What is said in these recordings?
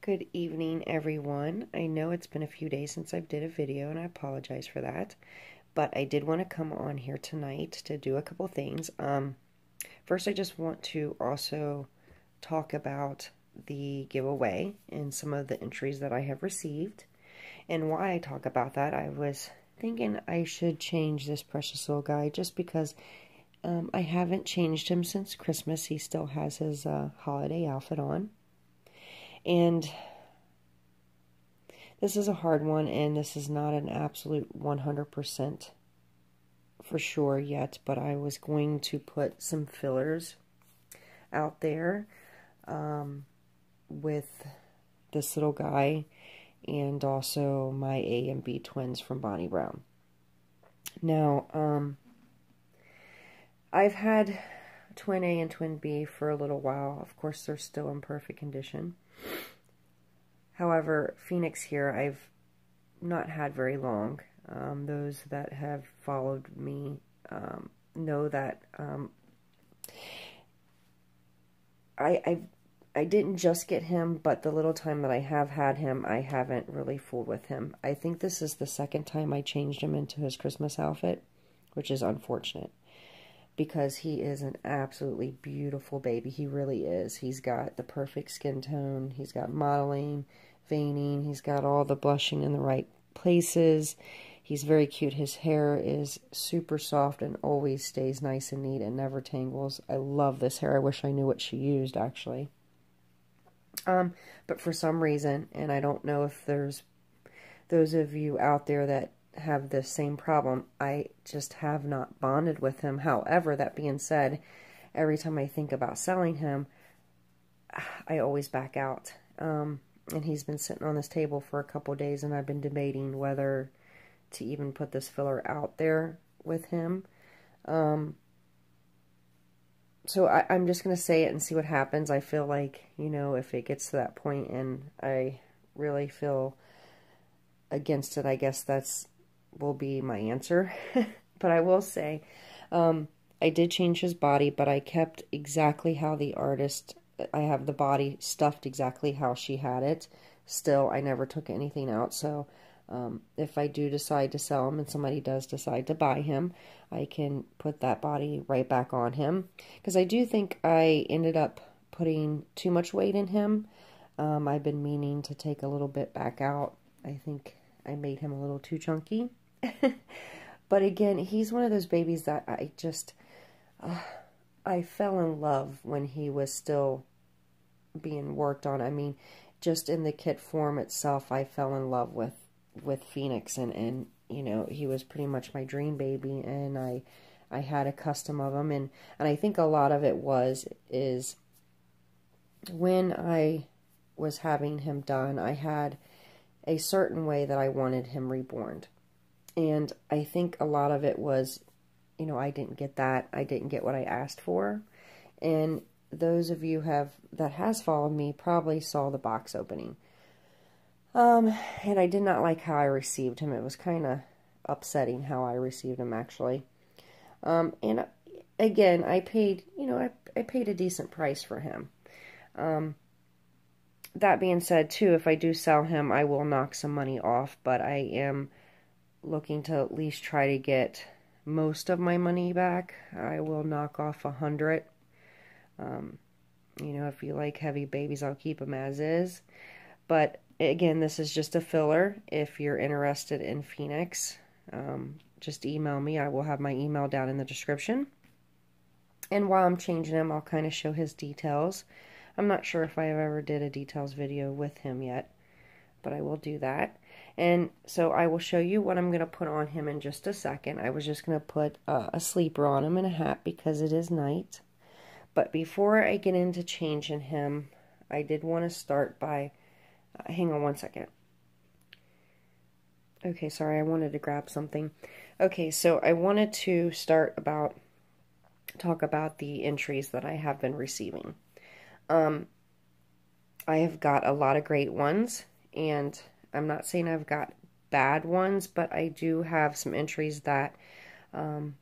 Good evening, everyone. I know it's been a few days since I've did a video, and I apologize for that. But I did want to come on here tonight to do a couple things. First, I just want to also talk about the giveaway and some of the entries that I have received. And why I talk about that, I was thinking I should change this precious little guy just because I haven't changed him since Christmas. He still has his holiday outfit on. And this is a hard one, and this is not an absolute 100% for sure yet, but I was going to put some fillers out there with this little guy and also my A and B twins from Bonnie Brown. Now, I've had twin A and twin B for a little while. Of course, they're still in perfect condition. However, Phoenix here, I've not had very long. Those that have followed me know that I didn't just get him, but the little time that I have had him, I haven't really fooled with him. I think this is the second time I changed him into his Christmas outfit, which is unfortunate, because he is an absolutely beautiful baby. He really is. He's got the perfect skin tone. He's got modeling, veining. He's got all the blushing in the right places. He's very cute. His hair is super soft and always stays nice and neat and never tangles. I love this hair. I wish I knew what she used, actually. But for some reason, and I don't know if there's those of you out there that have the same problem, I just have not bonded with him. However, that being said, every time I think about selling him, I always back out. And he's been sitting on this table for a couple days, and I've been debating whether to even put this filler out there with him. So I'm just going to say it and see what happens. I feel like, you know, if it gets to that point and I really feel against it, I guess that's will be my answer. But I will say, I did change his body, but I kept exactly how the artist, I have the body stuffed exactly how she had it. Still, I never took anything out, so if I do decide to sell him and somebody does decide to buy him, I can put that body right back on him. Because I do think I ended up putting too much weight in him. I've been meaning to take a little bit back out. I think I made him a little too chunky. But again, he's one of those babies that I just, I fell in love when he was still being worked on. I mean, just in the kit form itself, I fell in love with Phoenix, and you know, he was pretty much my dream baby, and I had a custom of him, and I think a lot of it is when I was having him done, I had a certain way that I wanted him reborn. And I think a lot of it was, you know, I didn't get that. I didn't get what I asked for. And those of you that has followed me probably saw the box opening. And I did not like how I received him. It was kind of upsetting how I received him, actually. And again, I paid, you know, I paid a decent price for him. That being said, too, if I do sell him, I will knock some money off, but I am looking to at least try to get most of my money back. I will knock off 100. You know, if you like heavy babies, I'll keep them as is. But again, this is just a filler. If you're interested in Phoenix, just email me. I will have my email down in the description. And while I'm changing him, I'll kind of show his details. I'm not sure if I ever did a details video with him yet, but I will do that. And so I will show you what I'm going to put on him in just a second. I was just going to put a sleeper on him and a hat because it is night. But before I get into changing him, I did want to start by, hang on one second. Okay, sorry, I wanted to grab something. Okay, so I wanted to talk about the entries that I have been receiving. I have got a lot of great ones, and I'm not saying I've got bad ones, but I do have some entries that that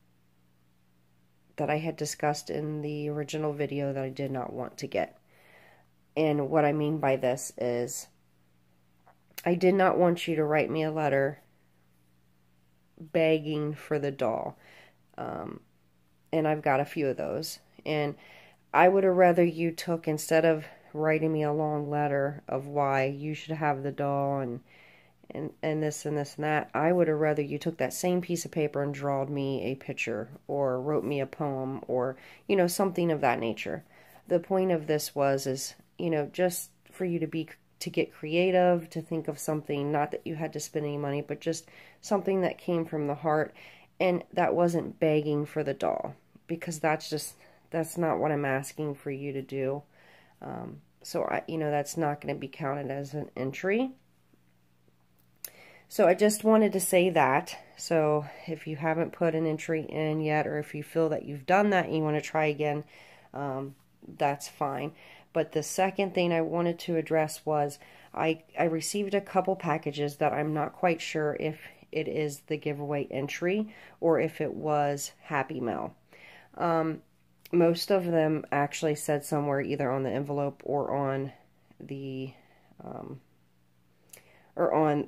I had discussed in the original video that I did not want to get. And what I mean by this is I did not want you to write me a letter begging for the doll. And I've got a few of those. And I would have rather you took, instead of writing me a long letter of why you should have the doll and this and this and that, I would have rather you took that same piece of paper and drawed me a picture or wrote me a poem or, you know, something of that nature. The point of this is, you know, just for you to get creative, to think of something, not that you had to spend any money, but just something that came from the heart and that wasn't begging for the doll, because that's not what I'm asking for you to do. So you know, that's not going to be counted as an entry. So I just wanted to say that. So if you haven't put an entry in yet, or if you feel that you've done that and you want to try again, that's fine. But the second thing I wanted to address was I received a couple packages that I'm not quite sure if it is the giveaway entry or if it was Happy Mail. Most of them actually said somewhere either on the envelope or on the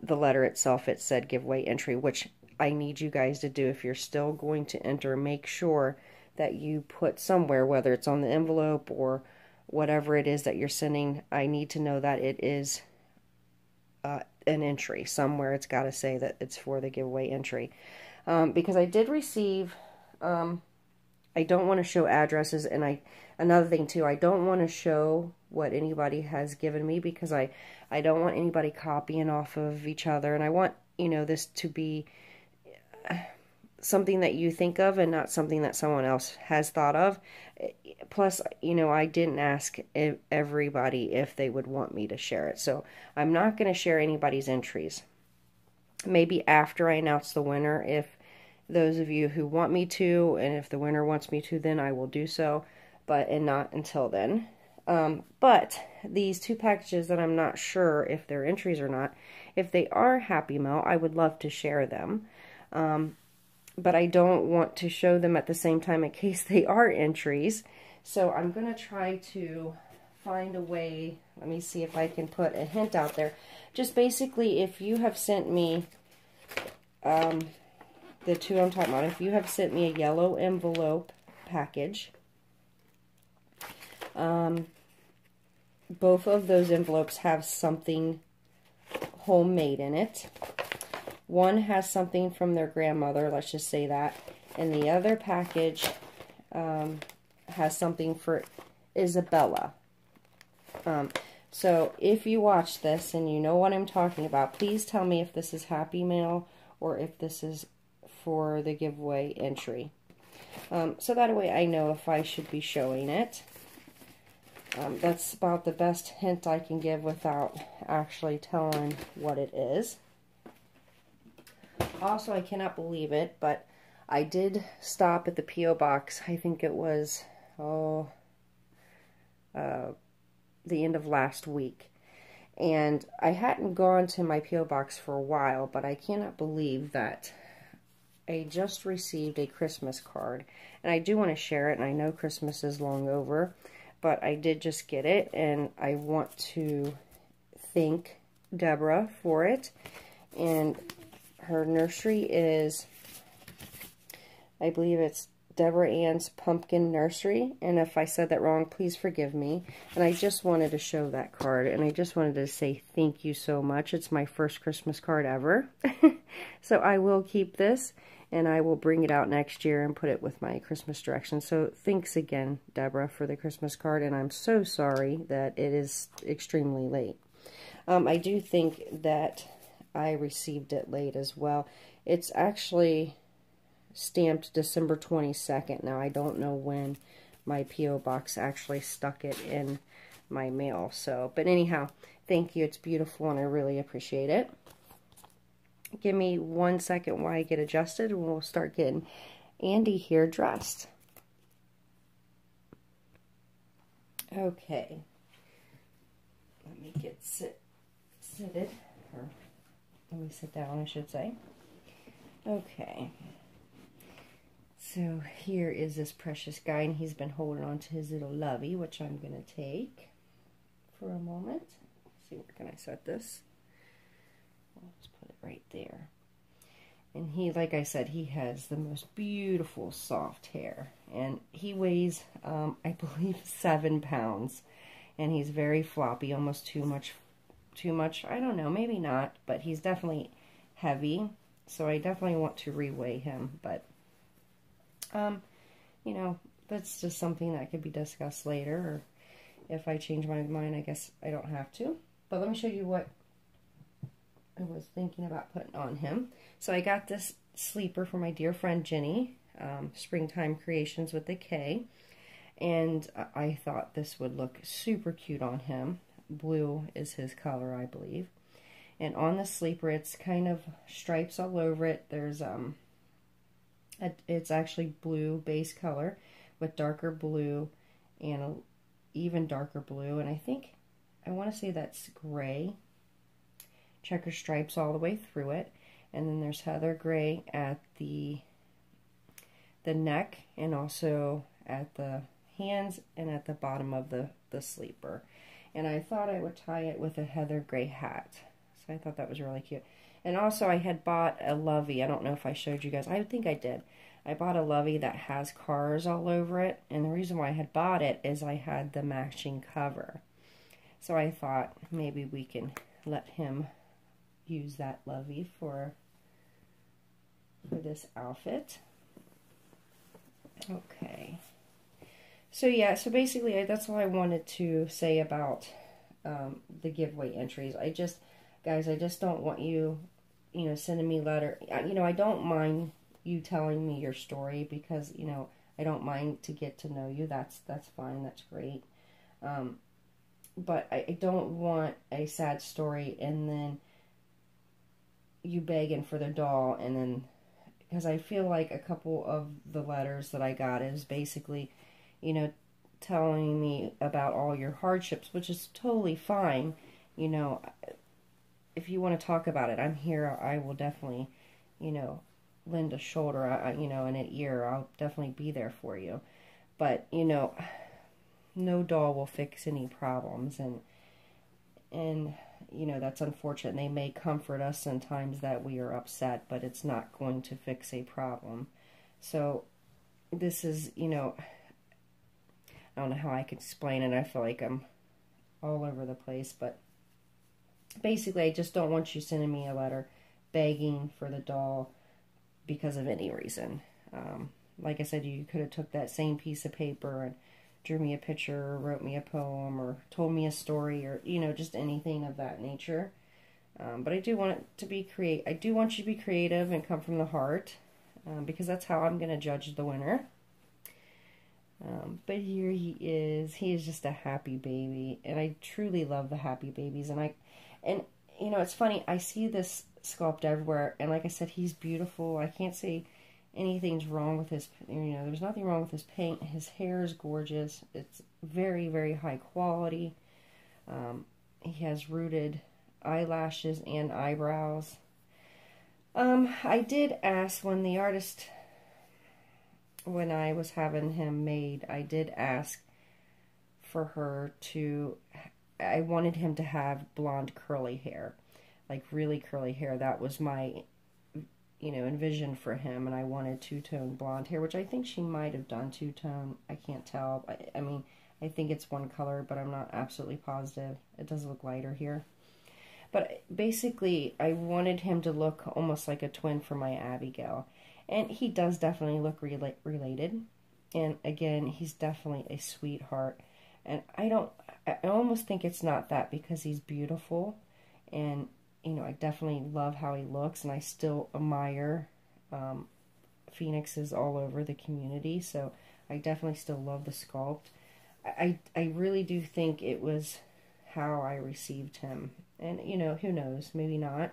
letter itself, it said giveaway entry, which I need you guys to do. If you're still going to enter, make sure that you put somewhere, whether it's on the envelope or whatever it is that you're sending. I need to know that it is an entry. Somewhere it's got to say that it's for the giveaway entry. Because I did receive, I don't want to show addresses, and another thing too, I don't want to show what anybody has given me, because I don't want anybody copying off of each other, and I want, you know, this to be something that you think of and not something that someone else has thought of. Plus, you know, I didn't ask everybody if they would want me to share it, so I'm not going to share anybody's entries. Maybe after I announce the winner, if those of you who want me to, and if the winner wants me to, then I will do so, and not until then. But these two packages that I'm not sure if they're entries or not, if they are Happy Mail, I would love to share them. But I don't want to show them at the same time in case they are entries. So I'm going to try to find a way. Let me see if I can put a hint out there. Just basically, if you have sent me, the two I'm talking about, if you have sent me a yellow envelope package, both of those envelopes have something homemade in it. One has something from their grandmother, let's just say that, and the other package has something for Isabella. So if you watch this and you know what I'm talking about, please tell me if this is Happy Mail or if this is for the giveaway entry. So that way I know if I should be showing it. That's about the best hint I can give without actually telling what it is. Also, I cannot believe it, but I did stop at the P.O. box. I think it was, the end of last week. And I hadn't gone to my P.O. box for a while, but I cannot believe that I just received a Christmas card. And I do want to share it, and I know Christmas is long over, but I did just get it, and I want to thank Deborah for it. And her nursery is, I believe it's Deborah Ann's Pumpkin Nursery, and if I said that wrong, please forgive me. And I just wanted to show that card, and I just wanted to say thank you so much. It's my first Christmas card ever. So I will keep this, and I will bring it out next year and put it with my Christmas directions. So thanks again, Deborah, for the Christmas card, and I'm so sorry that it is extremely late. I do think that I received it late as well. It's actually stamped December 22nd. Now, I don't know when my P.O. box actually stuck it in my mail. So, but anyhow, thank you. It's beautiful, and I really appreciate it. Give me 1 second while I get adjusted, and we'll start getting Andy here dressed. Okay. Let me get seated. Or let me sit down, I should say. Okay. So here is this precious guy, and he's been holding on to his little lovey, which I'm going to take for a moment. Let's see, where can I set this? I'll just put it right there. And he, like I said, he has the most beautiful soft hair. And he weighs, I believe, 7 pounds. And he's very floppy, almost too much, I don't know, maybe not. But he's definitely heavy. So I definitely want to reweigh him. But, you know, that's just something that could be discussed later. Or if I change my mind, I guess I don't have to. But let me show you what I was thinking about putting on him. So I got this sleeper from my dear friend Jenny, Springtime Creations with a K, and I thought this would look super cute on him. Blue is his color, I believe. And on the sleeper, it's kind of stripes all over it. There's it's actually blue base color with darker blue and a even darker blue, and I want to say that's gray. Checker stripes all the way through it, and then there's heather gray at the neck and also at the hands and at the bottom of the sleeper. And I thought I would tie it with a heather gray hat, so I thought that was really cute. And also I had bought a lovey. I don't know if I showed you guys. I think I did. I bought a lovey that has cars all over it, and the reason why I had bought it is I had the matching cover. So I thought maybe we can let him use that lovey for this outfit. Okay. So yeah, so basically that's all I wanted to say about the giveaway entries. Guys, I just don't want you, sending me letter. I don't mind you telling me your story because, I don't mind to get to know you. That's fine. That's great. But I don't want a sad story and then you begging for the doll, and then, because I feel like a couple of the letters that I got is basically, telling me about all your hardships, which is totally fine. If you want to talk about it, I'm here. I will definitely, lend a shoulder, and an ear. I'll definitely be there for you. But, no doll will fix any problems, and that's unfortunate. They may comfort us in times that we are upset, but it's not going to fix a problem. So this is, I don't know how I can explain it. I feel like I'm all over the place, but basically I just don't want you sending me a letter begging for the doll because of any reason. Like I said, you could have took that same piece of paper and drew me a picture or wrote me a poem or told me a story or, just anything of that nature. But I do want it to be I do want you to be creative and come from the heart, because that's how I'm going to judge the winner. But here he is. He is just a happy baby, and I truly love the happy babies. And it's funny, I see this sculpt everywhere, and like I said, he's beautiful. I can't say anything's wrong with his, there's nothing wrong with his paint. His hair is gorgeous. It's very, very high quality. He has rooted eyelashes and eyebrows. I did ask when I was having him made, I did ask for her to, I wanted him to have blonde curly hair, like really curly hair. That was my, envision for him, and I wanted two-tone blonde hair, which I think she might have done two-tone. I can't tell. I mean, I think it's one color, but I'm not absolutely positive. It does look lighter here. But basically, I wanted him to look almost like a twin for my Abigail. And he does definitely look related. And again, he's definitely a sweetheart. And I almost think it's not that, because he's beautiful. And, I definitely love how he looks. And I still admire phoenixes all over the community. So I definitely still love the sculpt. I really do think it was how I received him. And, who knows? Maybe not.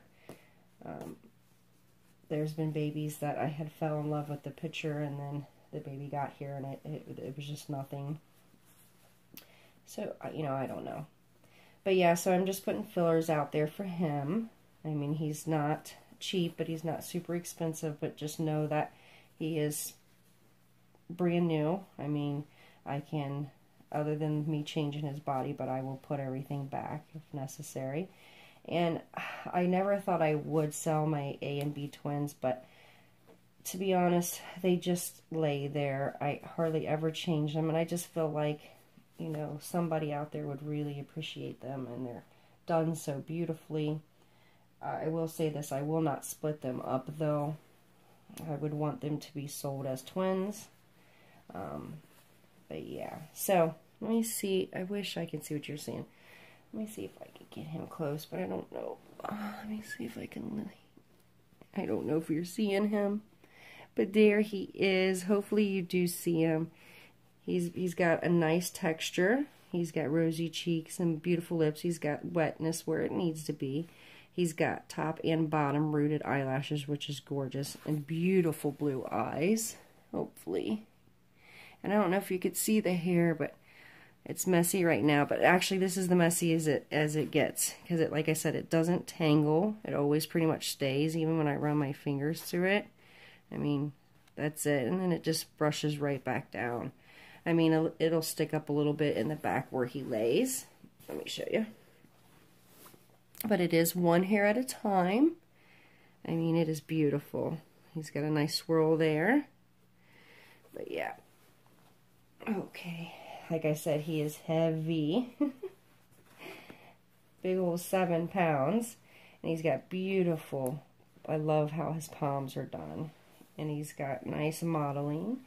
There's been babies that I had fell in love with the picture, and then the baby got here, and it was just nothing. So, I don't know. But yeah, so I'm just putting fillers out there for him. I mean, he's not cheap, but he's not super expensive, but just know that he is brand new. I mean, I can other than me changing his body, but I will put everything back if necessary. And I never thought I would sell my A and B twins, but to be honest, they just lay there. I hardly ever change them, and I just feel like, you know, somebody out there would really appreciate them, and they're done so beautifully. I will say this, I will not split them up, though. I would want them to be sold as twins. But yeah, so let me see. I wish I could see what you're seeing. Let me see if I can get him close, but I don't know. Let me see if I can. I don't know if you're seeing him, but there he is. Hopefully you do see him. He's got a nice texture. He's got rosy cheeks and beautiful lips. He's got wetness where it needs to be. He's got top and bottom rooted eyelashes, which is gorgeous, and beautiful blue eyes, hopefully. And I don't know if you could see the hair, but it's messy right now. But actually, this is the messy as it gets, because it, like I said, it doesn't tangle. It always pretty much stays, even when I run my fingers through it. I mean, that's it, and then it just brushes right back down. I mean, it'll stick up a little bit in the back where he lays. Let me show you. But it is one hair at a time. I mean, it is beautiful. He's got a nice swirl there. But yeah. Okay. Like I said, he is heavy. Big old 7 pounds. And he's got beautiful, I love how his palms are done. And he's got nice modeling.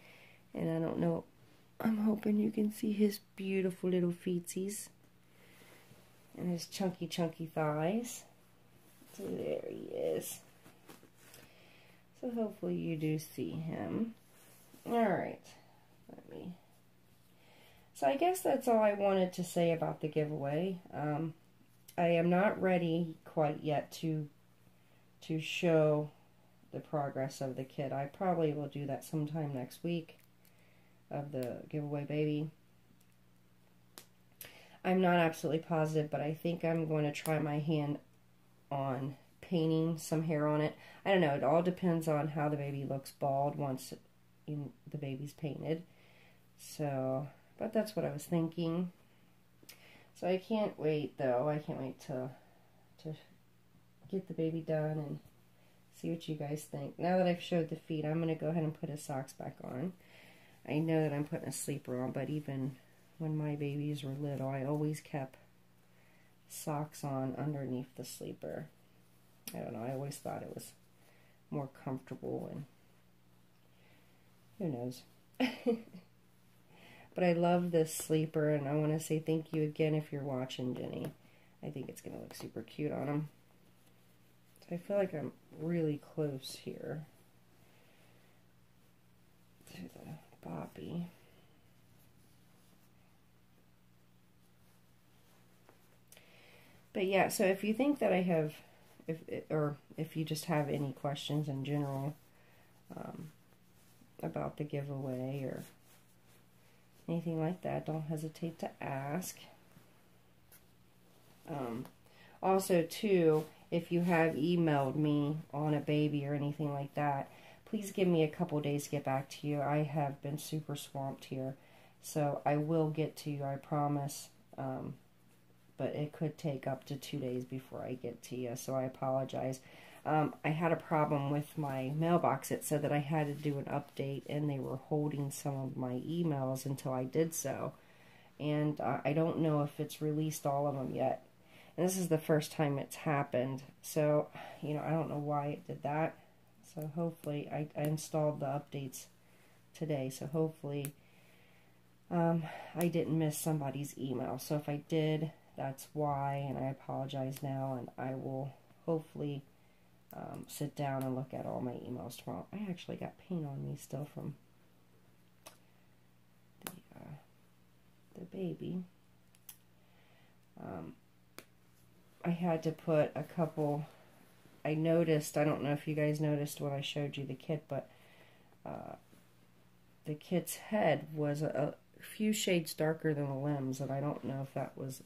And I don't know, I'm hoping you can see his beautiful little feetsies. And his chunky thighs. So there he is. So hopefully you do see him. Alright. So I guess that's all I wanted to say about the giveaway. I am not ready quite yet to show the progress of the kit. I probably will do that sometime next week of the giveaway baby. I'm not absolutely positive, but I think I'm going to try my hand on painting some hair on it. I don't know. It all depends on how the baby looks bald once the baby's painted. So, but that's what I was thinking. So I can't wait, though. I can't wait to get the baby done and see what you guys think. Now that I've showed the feet, I'm going to go ahead and put his socks back on. I know that I'm putting a sleeper on, but even when my babies were little, I always kept socks on underneath the sleeper. I don't know, I always thought it was more comfortable, and who knows. But I love this sleeper, and I want to say thank you again if you're watching, Jenny. I think it's going to look super cute on him. So I feel like I'm really close here to the boppy. But yeah, so if you think that I have, if you just have any questions in general about the giveaway or anything like that, don't hesitate to ask. Also, too, if you have emailed me on a baby or anything like that, please give me a couple days to get back to you. I have been super swamped here, so I will get to you, I promise. But it could take up to 2 days before I get to you, so I apologize. I had a problem with my mailbox. It said that I had to do an update, and they were holding some of my emails until I did so. And I don't know if it's released all of them yet. And this is the first time it's happened. So, you know, I don't know why it did that. So hopefully, I installed the updates today, so hopefully I didn't miss somebody's email. So if I did, that's why, and I apologize now, and I will hopefully sit down and look at all my emails tomorrow. I actually got paint on me still from the baby. I had to put a couple, I noticed, I don't know if you guys noticed when I showed you the kit, but the kit's head was a few shades darker than the limbs, and I don't know if that was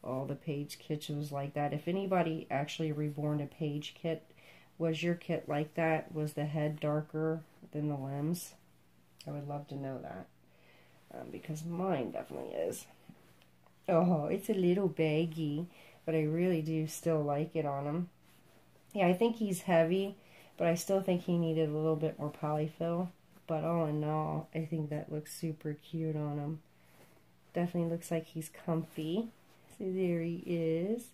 all the Page kits was like that. If anybody actually reborn a Page kit, was your kit like that? Was the head darker than the limbs? I would love to know that. because mine definitely is. Oh, it's a little baggy, but I really do still like it on him. Yeah, I think he's heavy, but I still think he needed a little bit more polyfill. But all in all, I think that looks super cute on him. Definitely looks like he's comfy. So there he is.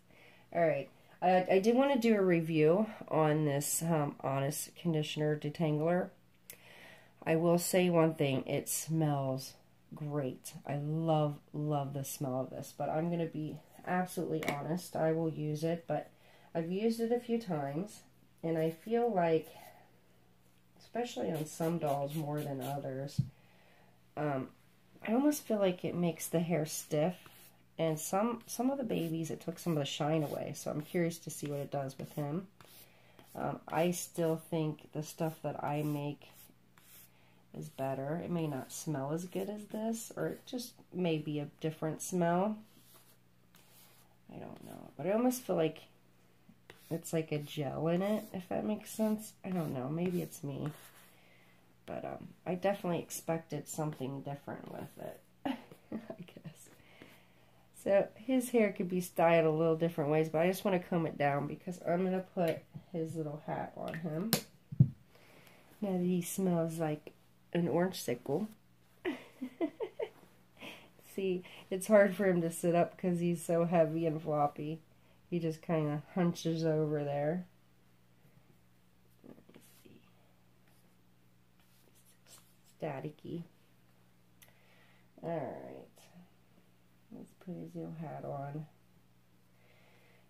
Alright, I did want to do a review on this Honest Conditioner Detangler. I will say one thing, it smells great. I love the smell of this, but I'm going to be absolutely honest. I will use it, but I've used it a few times, and I feel like, especially on some dolls more than others, I almost feel like it makes the hair stiff, and some of the babies, it took some of the shine away, so I'm curious to see what it does with him. I still think the stuff that I make is better. It may not smell as good as this, or it just may be a different smell. I don't know, but I almost feel like it's like a gel in it, if that makes sense. I don't know, maybe it's me. But I definitely expected something different with it, I guess. So his hair could be styled a little different ways, but I just want to comb it down because I'm going to put his little hat on him. Now that he smells like an orange sickle. See, it's hard for him to sit up because he's so heavy and floppy. He just kind of hunches over there. Let me see. Staticky. Alright. Let's put his little hat on.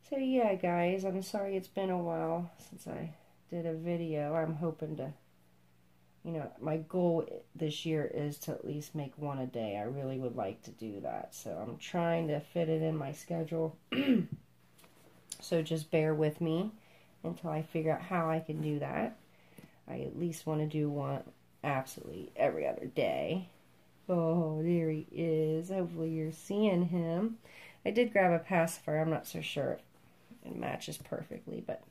So yeah, guys, I'm sorry it's been a while since I did a video. I'm hoping to, you know, my goal this year is to at least make one a day. I really would like to do that. So I'm trying to fit it in my schedule. So just bear with me until I figure out how I can do that. I at least want to do one absolutely every other day. Oh, there he is. Hopefully you're seeing him. I did grab a pacifier. I'm not so sure if it matches perfectly, but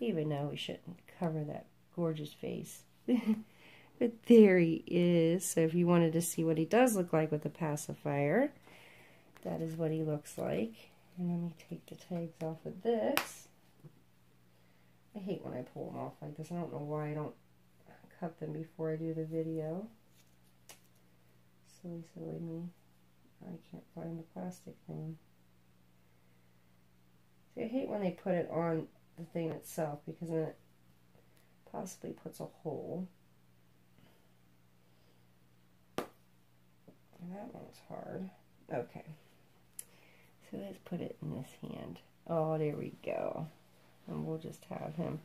even though we shouldn't cover that gorgeous face. But there he is. So if you wanted to see what he does look like with the pacifier, that is what he looks like. And let me take the tags off of this. I hate when I pull them off like this. I don't know why I don't cut them before I do the video. Silly, silly me. I can't find the plastic thing. See, I hate when they put it on the thing itself because then it possibly puts a hole. That one's hard. Okay. So let's put it in this hand. Oh, there we go. And we'll just have him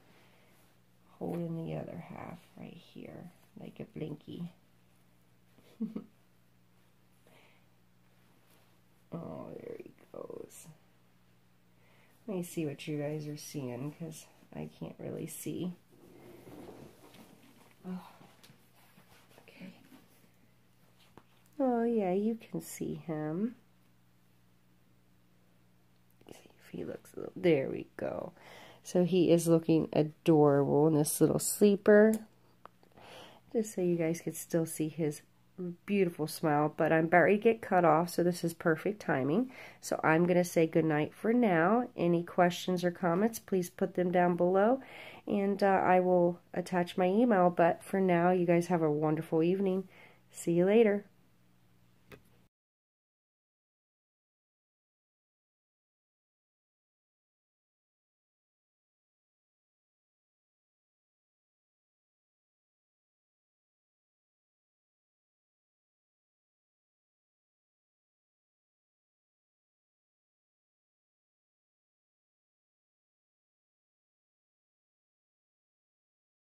holding the other half right here, like a blinky. Oh, there he goes. Let me see what you guys are seeing, because I can't really see. Oh, okay. Oh, yeah, you can see him. See if he looks a little... There we go. So he is looking adorable in this little sleeper. Just so you guys could still see his beautiful smile, but I'm about to get cut off, so this is perfect timing. So I'm going to say goodnight for now. Any questions or comments, please put them down below, and I will attach my email. But for now, you guys have a wonderful evening. See you later.